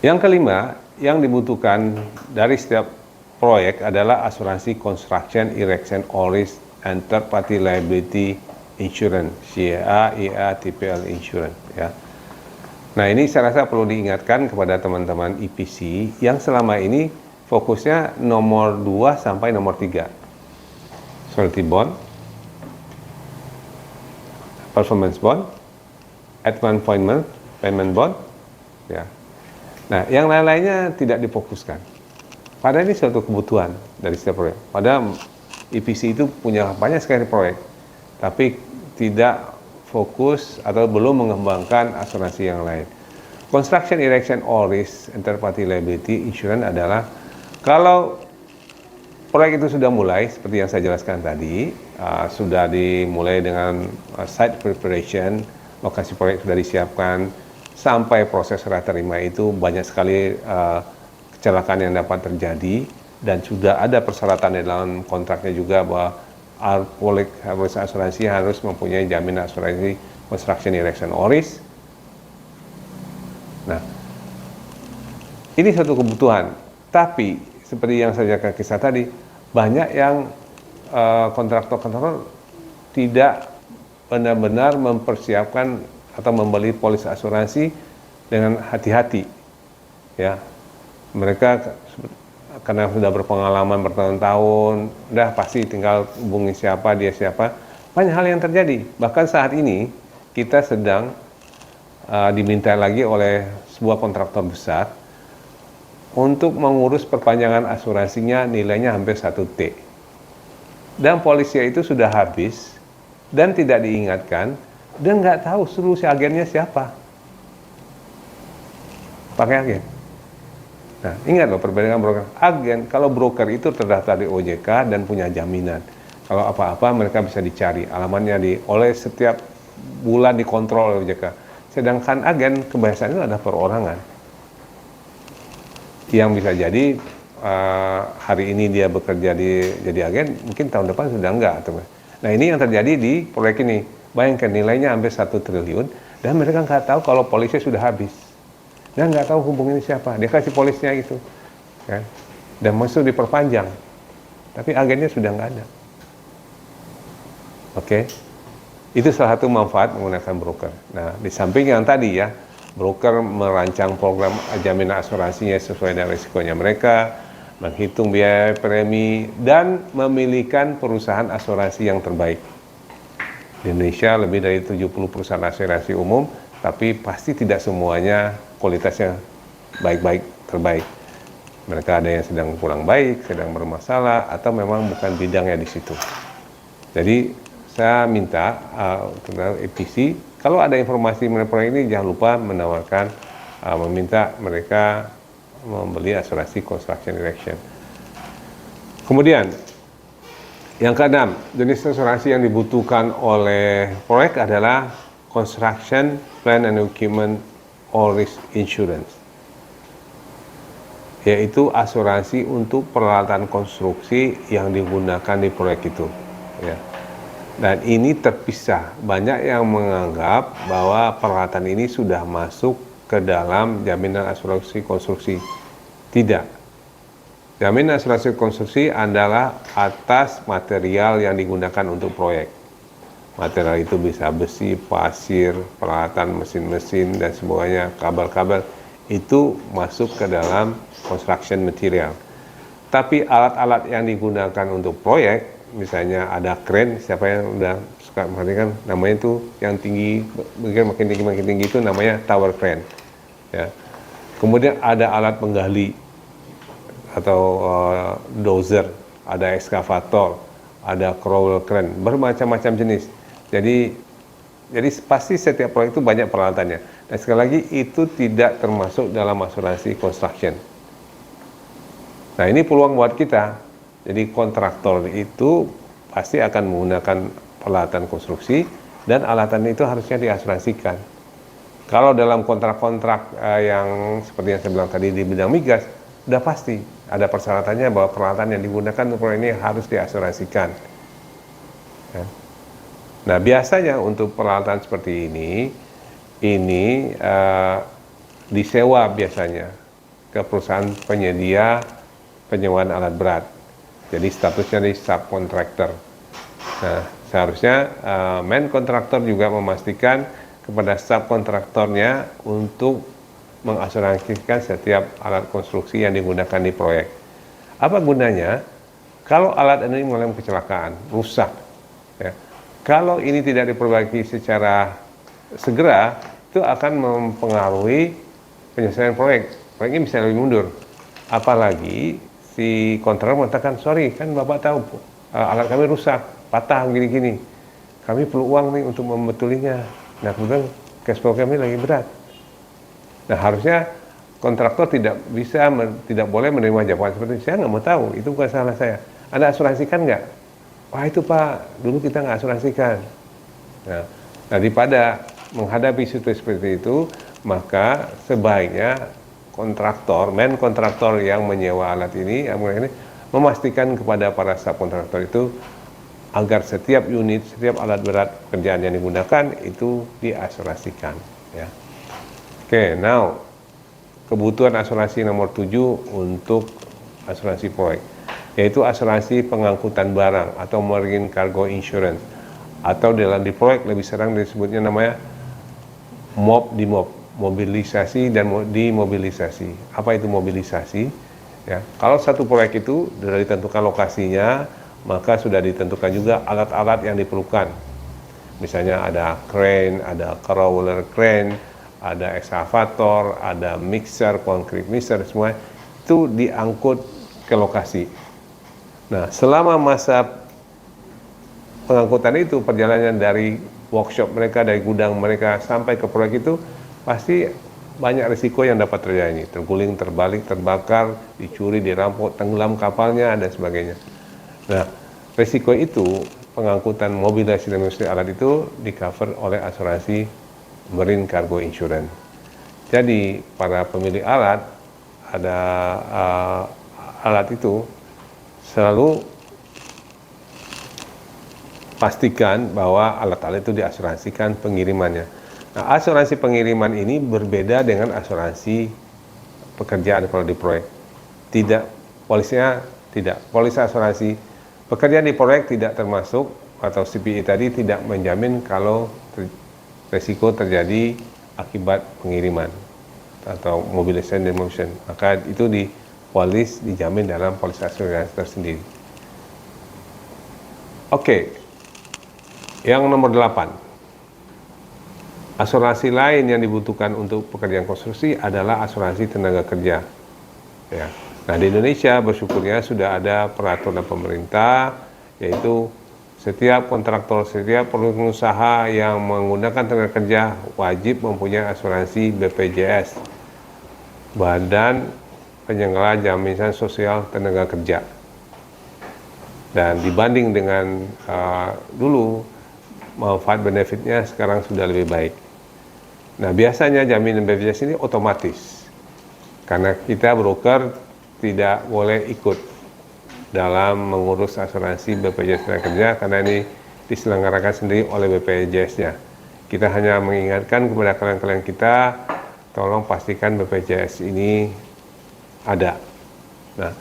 Yang kelima, yang dibutuhkan dari setiap proyek adalah asuransi construction, erection, or risk, and third party liability insurance, CA, IA, TPL insurance, ya. Nah, ini saya rasa perlu diingatkan kepada teman-teman EPC yang selama ini fokusnya nomor 2 sampai nomor 3. Surety bond, performance bond, advance payment bond, ya. Nah, yang lain-lainnya tidak difokuskan. Padahal ini suatu kebutuhan dari setiap proyek. Padahal EPC itu punya banyak sekali proyek, tapi tidak fokus atau belum mengembangkan asuransi yang lain. Construction, erection, or risk, and third party liability insurance adalah kalau proyek itu sudah mulai, seperti yang saya jelaskan tadi, sudah dimulai dengan site preparation, lokasi proyek sudah disiapkan, sampai proses serah terima itu banyak sekali kecelakaan yang dapat terjadi, dan sudah ada persyaratan di dalam kontraknya juga bahwa polis asuransi harus mempunyai jaminan asuransi construction, erection, or risk. Nah, ini satu kebutuhan. Tapi seperti yang saya kisah tadi, banyak yang kontraktor tidak benar-benar mempersiapkan atau membeli polis asuransi dengan hati-hati, ya. Mereka karena sudah berpengalaman bertahun-tahun, udah pasti tinggal hubungi siapa, dia siapa. Banyak hal yang terjadi. Bahkan saat ini kita sedang diminta lagi oleh sebuah kontraktor besar untuk mengurus perpanjangan asuransinya, nilainya hampir 1 T. Dan polisnya itu sudah habis dan tidak diingatkan, dan nggak tahu suruh si agennya siapa. Pakai agen. Nah, ingat loh perbedaan broker. Agen, kalau broker itu terdaftar di OJK dan punya jaminan. Kalau apa-apa mereka bisa dicari, alamatnya oleh setiap bulan dikontrol oleh OJK. Sedangkan agen kebiasaannya adalah perorangan. Yang bisa jadi hari ini dia bekerja jadi agen, mungkin tahun depan sudah enggak. Nah ini yang terjadi di proyek ini. Bayangkan nilainya hampir 1 triliun, dan mereka nggak tahu kalau polisnya sudah habis. Dan nggak tahu hubungin siapa, dia kasih polisnya itu. Kan? Dan masuk diperpanjang. Tapi agennya sudah nggak ada. Oke, itu salah satu manfaat menggunakan broker. Nah, di samping yang tadi ya, broker merancang program jaminan asuransinya sesuai dengan risikonya mereka, menghitung biaya premi, dan memilihkan perusahaan asuransi yang terbaik. Di Indonesia lebih dari 70 perusahaan asuransi umum, tapi pasti tidak semuanya kualitasnya baik-baik, terbaik. Mereka ada yang sedang kurang baik, sedang bermasalah, atau memang bukan bidangnya di situ. Jadi saya minta untuk EPC, kalau ada informasi mengenai proyek ini jangan lupa menawarkan, meminta mereka membeli asuransi construction direction. Kemudian yang keenam, jenis asuransi yang dibutuhkan oleh proyek adalah construction plan and equipment all risk insurance, yaitu asuransi untuk peralatan konstruksi yang digunakan di proyek itu. Ya. Dan ini terpisah. Banyak yang menganggap bahwa peralatan ini sudah masuk ke dalam jaminan asuransi konstruksi. Tidak. Jaminan asuransi konstruksi adalah atas material yang digunakan untuk proyek. Material itu bisa besi, pasir, peralatan mesin-mesin, dan semuanya, kabel-kabel, itu masuk ke dalam construction material. Tapi alat-alat yang digunakan untuk proyek, misalnya ada crane, siapa yang udah suka perhatikan, namanya itu yang tinggi, makin tinggi itu namanya tower crane. Ya. Kemudian ada alat penggali atau dozer, ada ekskavator, ada crawler crane, bermacam-macam jenis. Jadi pasti setiap proyek itu banyak peralatannya. Dan sekali lagi itu tidak termasuk dalam asuransi construction. Nah ini peluang buat kita. Jadi kontraktor itu pasti akan menggunakan peralatan konstruksi, dan alatan itu harusnya diasuransikan. Kalau dalam kontrak-kontrak yang seperti yang saya bilang tadi di bidang migas, udah pasti ada persyaratannya bahwa peralatan yang digunakan untuk proyek ini harus diasuransikan. Ya. Nah biasanya untuk peralatan seperti ini disewa biasanya ke perusahaan penyedia penyewaan alat berat. Jadi statusnya di subkontraktor. Nah seharusnya main kontraktor juga memastikan kepada subkontraktornya untuk mengasuransikan setiap alat konstruksi yang digunakan di proyek. Apa gunanya? Kalau alat ini mengalami kecelakaan, rusak, ya. Kalau ini tidak diperbaiki secara segera, itu akan mempengaruhi penyelesaian proyek. Proyeknya bisa lebih mundur. Apalagi si kontraktor mengatakan, sorry, kan Bapak tahu alat kami rusak, patah, gini-gini. Kami perlu uang nih untuk membetulinya. Nah, kemudian cash flow kami lagi berat. Nah, harusnya kontraktor tidak boleh menerima jawaban seperti itu. Saya nggak mau tahu, itu bukan salah saya. Anda asuransikan nggak? Wah itu Pak, dulu kita nggak asuransikan. Nah, daripada menghadapi situasi seperti itu, maka sebaiknya main kontraktor yang menyewa alat ini, memastikan kepada para subkontraktor itu agar setiap unit, setiap alat berat pekerjaan yang digunakan itu diasuransikan. Ya. Oke, now kebutuhan asuransi nomor 7 untuk asuransi proyek, yaitu asuransi pengangkutan barang atau marine cargo insurance, atau di proyek lebih sering disebutnya namanya mobilisasi dan dimobilisasi. Apa itu mobilisasi? Ya, kalau satu proyek itu sudah ditentukan lokasinya, maka sudah ditentukan juga alat-alat yang diperlukan. Misalnya ada crane, ada crawler crane, ada ekskavator, ada mixer, concrete mixer, semua itu diangkut ke lokasi. Nah, selama masa pengangkutan itu, perjalanan dari workshop mereka, dari gudang mereka sampai ke proyek itu, pasti banyak risiko yang dapat terjadi. Terguling, terbalik, terbakar, dicuri, dirampok, tenggelam kapalnya, dan sebagainya. Nah, risiko itu, pengangkutan mobilisasi dan industri alat itu di-cover oleh asuransi Marine Cargo Insurance. Jadi, para pemilik alat alat itu selalu pastikan bahwa alat-alat itu diasuransikan pengirimannya. Nah, asuransi pengiriman ini berbeda dengan asuransi pekerjaan kalau di proyek. Tidak, polisnya tidak. Polis asuransi pekerjaan di proyek tidak termasuk, atau CPI tadi tidak menjamin kalau resiko terjadi akibat pengiriman atau mobilisasi dan demolition. Maka itu di polis dijamin dalam polis asuransi tersendiri. Oke, yang nomor 8. Asuransi lain yang dibutuhkan untuk pekerjaan konstruksi adalah asuransi tenaga kerja. Ya. Nah, di Indonesia bersyukurnya sudah ada peraturan pemerintah, yaitu setiap kontraktor, setiap pengusaha yang menggunakan tenaga kerja wajib mempunyai asuransi BPJS, Badan Penyelenggara Jaminan Sosial Tenaga Kerja. Dan dibanding dengan dulu, manfaat benefitnya sekarang sudah lebih baik. Nah, biasanya jaminan BPJS ini otomatis, karena kita broker tidak boleh ikut dalam mengurus asuransi BPJS Tenaga Kerja, karena ini diselenggarakan sendiri oleh BPJS-nya. Kita hanya mengingatkan kepada klien-klien kita, tolong pastikan BPJS ini ada. Nah,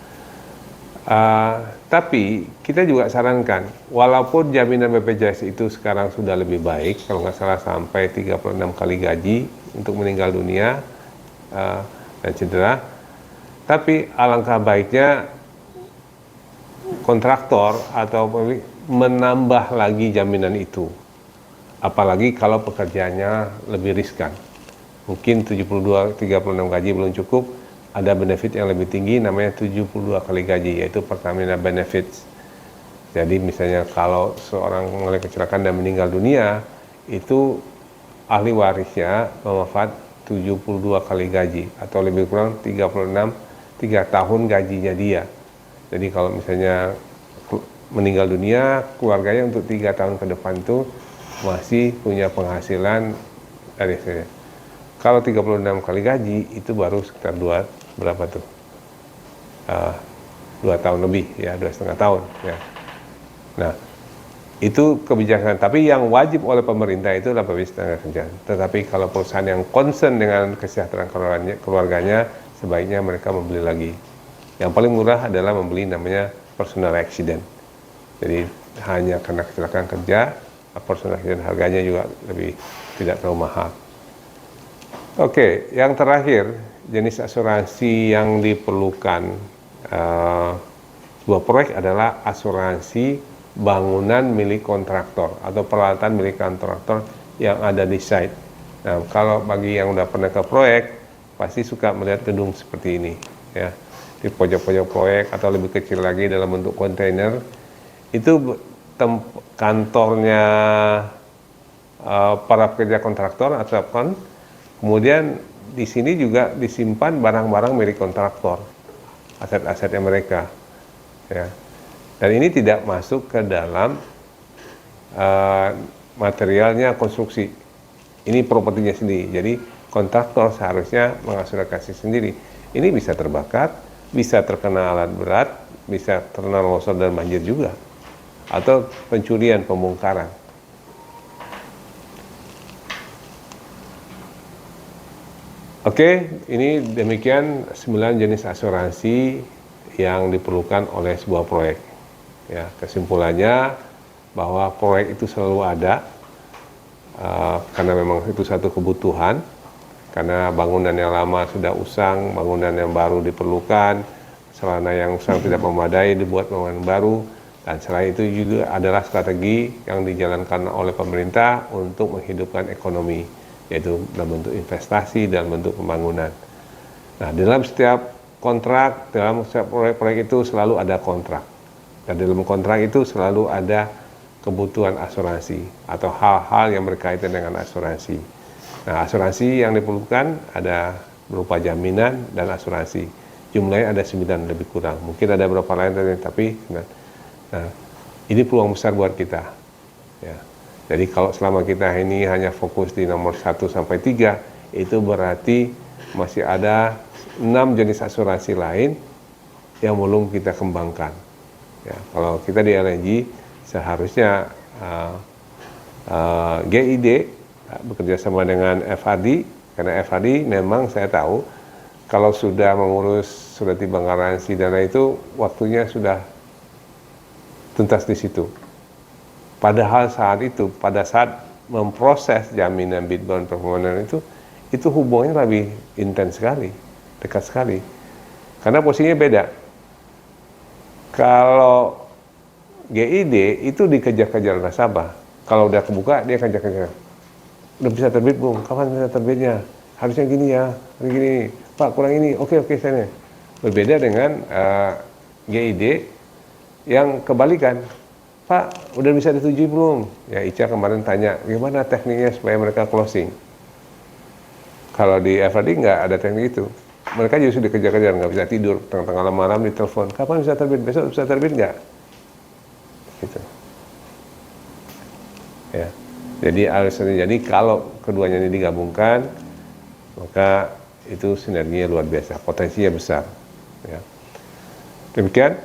tapi kita juga sarankan, walaupun jaminan BPJS itu sekarang sudah lebih baik, kalau nggak salah sampai 36 kali gaji untuk meninggal dunia dan cedera, tapi alangkah baiknya kontraktor atau pemilik menambah lagi jaminan itu. Apalagi kalau pekerjaannya lebih riskan. Mungkin 36 gaji belum cukup, ada benefit yang lebih tinggi namanya 72 kali gaji, yaitu Pertamina Benefits. Jadi misalnya kalau seorang mengalami kecelakaan dan meninggal dunia, itu ahli warisnya memanfaat 72 kali gaji atau lebih kurang 3 tahun gajinya dia. Jadi kalau misalnya meninggal dunia, keluarganya untuk 3 tahun ke depan itu masih punya penghasilan dari saya. Kalau 36 kali gaji itu baru sekitar 2 tahun lebih, ya 2,5 tahun. Ya. Nah, itu kebijakan. Tapi yang wajib oleh pemerintah itu adalah BPJS Tenaga Kerja. Tetapi kalau perusahaan yang concern dengan kesejahteraan keluarganya, sebaiknya mereka membeli lagi. Yang paling murah adalah membeli namanya personal accident. Jadi hanya karena kecelakaan kerja, personal accident harganya juga lebih tidak terlalu mahal. Oke, yang terakhir, jenis asuransi yang diperlukan sebuah proyek adalah asuransi bangunan milik kontraktor atau peralatan milik kontraktor yang ada di site. Nah, kalau bagi yang udah pernah ke proyek, pasti suka melihat gedung seperti ini, ya, di pojok-pojok proyek atau lebih kecil lagi dalam bentuk kontainer. Itu kantornya para pekerja kontraktor atau kemudian di sini juga disimpan barang-barang milik kontraktor, aset-asetnya mereka, ya. Dan ini tidak masuk ke dalam materialnya konstruksi. Ini propertinya sendiri. Jadi kontraktor seharusnya mengasuransi sendiri. Ini bisa terbakar, bisa terkena alat berat, bisa terkena longsor dan banjir juga, atau pencurian, pembongkaran. Oke, ini demikian 9 jenis asuransi yang diperlukan oleh sebuah proyek. Ya, kesimpulannya bahwa proyek itu selalu ada karena memang itu satu kebutuhan. Karena bangunan yang lama sudah usang, bangunan yang baru diperlukan, sarana yang usang tidak memadai dibuat bangunan baru, dan selain itu juga adalah strategi yang dijalankan oleh pemerintah untuk menghidupkan ekonomi, yaitu dalam bentuk investasi dan bentuk pembangunan. Nah, dalam setiap kontrak, dalam setiap proyek-proyek itu selalu ada kontrak. Dan dalam kontrak itu selalu ada kebutuhan asuransi atau hal-hal yang berkaitan dengan asuransi. Nah, asuransi yang diperlukan ada berupa jaminan dan asuransi. Jumlahnya ada 9 lebih kurang. Mungkin ada beberapa lain, tapi nah, ini peluang besar buat kita. Ya. Jadi kalau selama kita ini hanya fokus di nomor 1 sampai 3, itu berarti masih ada 6 jenis asuransi lain yang belum kita kembangkan. Ya, kalau kita di LNG seharusnya GID bekerja sama dengan FAD, karena FAD memang saya tahu kalau sudah mengurus surat timbang garansi dana itu waktunya sudah tuntas di situ. Padahal pada saat memproses jaminan bid bond permohonan itu hubungannya lebih intens sekali, dekat sekali. Karena posisinya beda. Kalau GID itu dikejar-kejar nasabah. Kalau udah kebuka dia kejar-kejar. Udah bisa terbit belum? Kapan bisa terbitnya? Harusnya gini ya, harus gini. Pak kurang ini, oke saya. Berbeda dengan GID yang kebalikan. Pak udah bisa disetujui belum? Ya Ica kemarin tanya, gimana tekniknya supaya mereka closing? Kalau di FAD nggak ada teknik itu. Mereka justru dikejar-kejar, nggak bisa tidur, tengah-tengah malam ditelepon, kapan bisa terbit? Besok bisa terbit nggak? Gitu. Ya. Jadi kalau keduanya ini digabungkan, maka itu sinerginya luar biasa, potensinya besar. Ya. Demikian.